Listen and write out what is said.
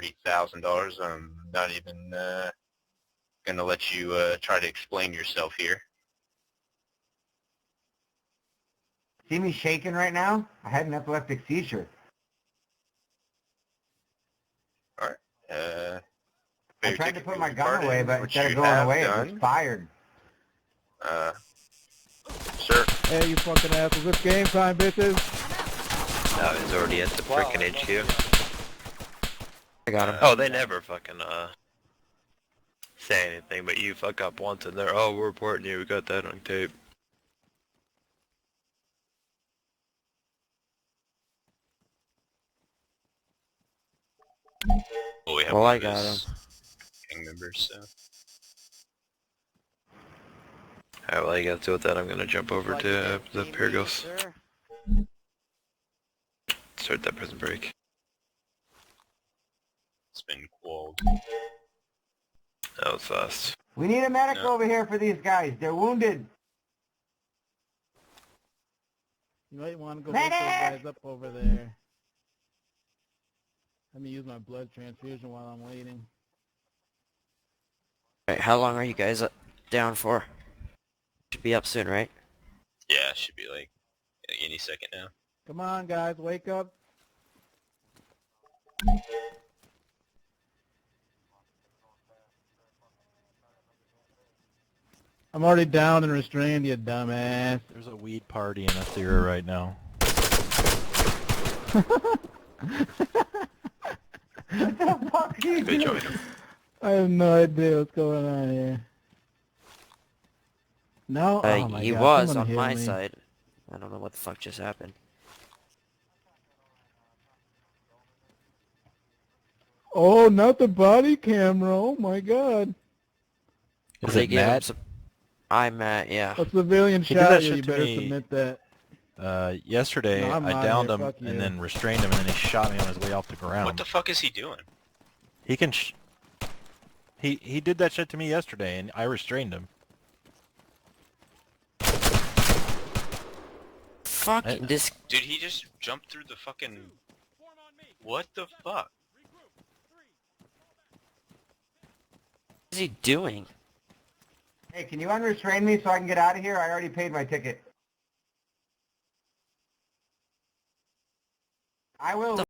$30,000. I'm not even gonna let you try to explain yourself here. See me shaking right now? I had an epileptic seizure. All right. I tried to put my gun away, but instead of going away, it was fired. Sir. Hey, you fucking assholes. It's game time, bitches. No, he's already at the frickin' HQ. I got him. Oh, they never fucking, say anything, but you fuck up once and they're, oh, we're reporting you, we got that on tape. Well, we have Well, one I of got his him. gang members, so. Alright, well, you gotta deal with that. I'm gonna jump over to the Pyrgos. Start that prison break. It's been qualled. That was fast. We need a medic over here for these guys. They're wounded. You might want to go pick those guys up over there. Let me use my blood transfusion while I'm waiting. Alright, how long are you guys down for? Should be up soon, right? Yeah, it should be like any second now. Come on, guys, wake up. I'm already down and restrained, you dumbass. There's a weed party in Athera right now. What the fuck are you Good doing? job. I have no idea what's going on here. No? Oh my he God, was someone on hit my me. side. I don't know what the fuck just happened. Oh, not the body camera. Oh my God. Is They it gave him Matt? some... iMatt, yeah. A civilian He did shot that you. shit You to better me. submit that. Yesterday, No, I'm I out downed here, him fuck you. and then restrained him, and then he shot me on his way off the ground. What the fuck is he doing? He can he did that shit to me yesterday, and I restrained him. Fucking this... Dude, he just jumped through the fucking... What the fuck? What is he doing? Hey, can you unrestrain me so I can get out of here? I already paid my ticket. I will...